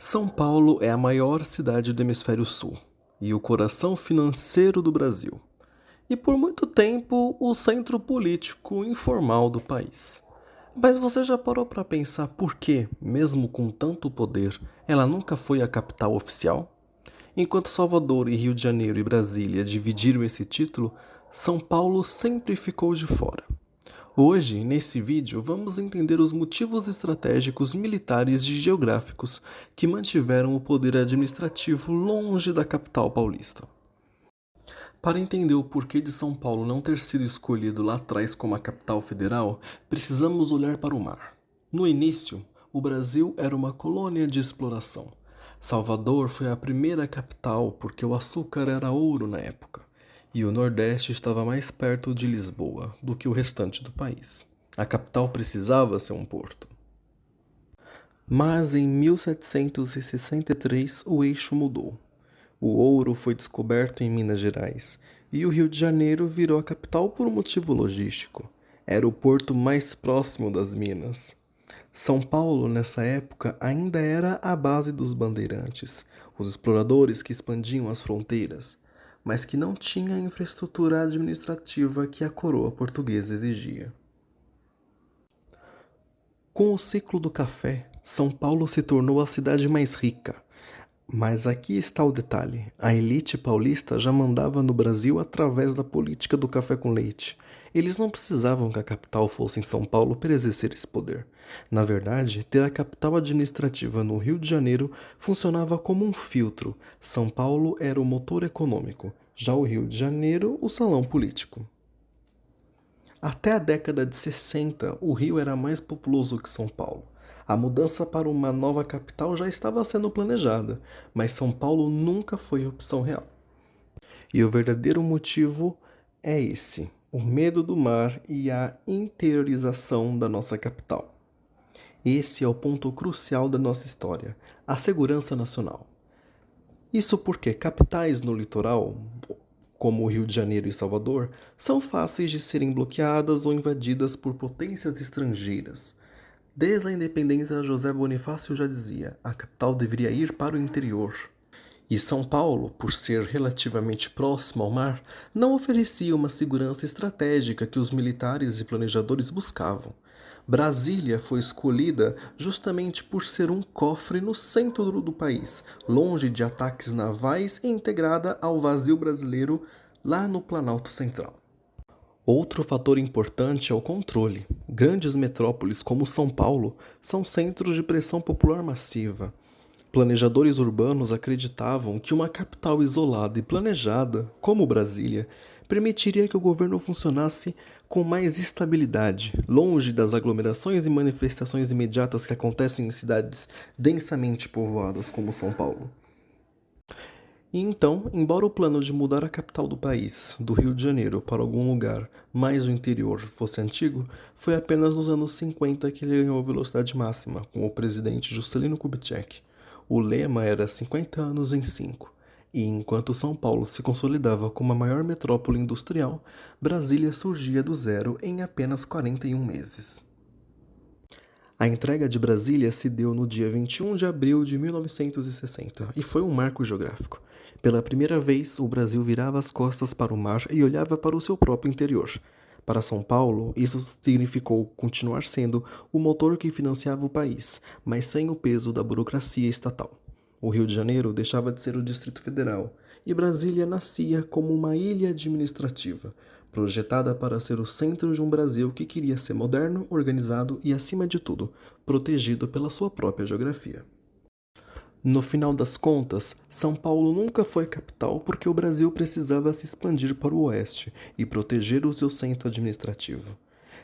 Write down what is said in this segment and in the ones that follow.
São Paulo é a maior cidade do Hemisfério Sul e o coração financeiro do Brasil, e por muito tempo o centro político informal do país. Mas você já parou para pensar por que, mesmo com tanto poder, ela nunca foi a capital oficial? Enquanto Salvador e Rio de Janeiro e Brasília dividiram esse título, São Paulo sempre ficou de fora. Hoje, nesse vídeo, vamos entender os motivos estratégicos, militares e geográficos que mantiveram o poder administrativo longe da capital paulista. Para entender o porquê de São Paulo não ter sido escolhido lá atrás como a capital federal, precisamos olhar para o mar. No início, o Brasil era uma colônia de exploração. Salvador foi a primeira capital porque o açúcar era ouro na época, e o Nordeste estava mais perto de Lisboa do que o restante do país. A capital precisava ser um porto. Mas em 1763 o eixo mudou. O ouro foi descoberto em Minas Gerais e o Rio de Janeiro virou a capital por um motivo logístico. Era o porto mais próximo das minas. São Paulo, nessa época, ainda era a base dos bandeirantes, os exploradores que expandiam as fronteiras, mas que não tinha a infraestrutura administrativa que a coroa portuguesa exigia. Com o ciclo do café, São Paulo se tornou a cidade mais rica. Mas aqui está o detalhe: a elite paulista já mandava no Brasil através da política do café com leite. Eles não precisavam que a capital fosse em São Paulo para exercer esse poder. Na verdade, ter a capital administrativa no Rio de Janeiro funcionava como um filtro. São Paulo era o motor econômico, já o Rio de Janeiro, o salão político. Até a década de 60, o Rio era mais populoso que São Paulo. A mudança para uma nova capital já estava sendo planejada, mas São Paulo nunca foi opção real. E o verdadeiro motivo é esse: o medo do mar e a interiorização da nossa capital. Esse é o ponto crucial da nossa história: a segurança nacional. Isso porque capitais no litoral, como o Rio de Janeiro e Salvador, são fáceis de serem bloqueadas ou invadidas por potências estrangeiras. Desde a independência, José Bonifácio já dizia: a capital deveria ir para o interior. E São Paulo, por ser relativamente próximo ao mar, não oferecia uma segurança estratégica que os militares e planejadores buscavam. Brasília foi escolhida justamente por ser um cofre no centro do país, longe de ataques navais e integrada ao vazio brasileiro lá no Planalto Central. Outro fator importante é o controle. Grandes metrópoles como São Paulo são centros de pressão popular massiva. Planejadores urbanos acreditavam que uma capital isolada e planejada, como Brasília, permitiria que o governo funcionasse com mais estabilidade, longe das aglomerações e manifestações imediatas que acontecem em cidades densamente povoadas como São Paulo. E então, embora o plano de mudar a capital do país, do Rio de Janeiro, para algum lugar mais do interior fosse antigo, foi apenas nos anos 50 que ele ganhou velocidade máxima, com o presidente Juscelino Kubitschek. O lema era 50 anos em 5. E enquanto São Paulo se consolidava como a maior metrópole industrial, Brasília surgia do zero em apenas 41 meses. A entrega de Brasília se deu no dia 21 de abril de 1960 e foi um marco geográfico. Pela primeira vez, o Brasil virava as costas para o mar e olhava para o seu próprio interior. Para São Paulo, isso significou continuar sendo o motor que financiava o país, mas sem o peso da burocracia estatal. O Rio de Janeiro deixava de ser o Distrito Federal e Brasília nascia como uma ilha administrativa, projetada para ser o centro de um Brasil que queria ser moderno, organizado e, acima de tudo, protegido pela sua própria geografia. No final das contas, São Paulo nunca foi capital porque o Brasil precisava se expandir para o oeste e proteger o seu centro administrativo.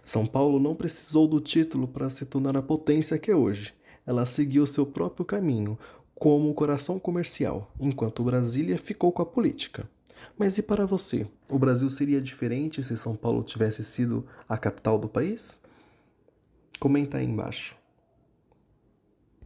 São Paulo não precisou do título para se tornar a potência que é hoje. Ela seguiu seu próprio caminho, como o coração comercial, enquanto Brasília ficou com a política. Mas e para você? O Brasil seria diferente se São Paulo tivesse sido a capital do país? Comenta aí embaixo.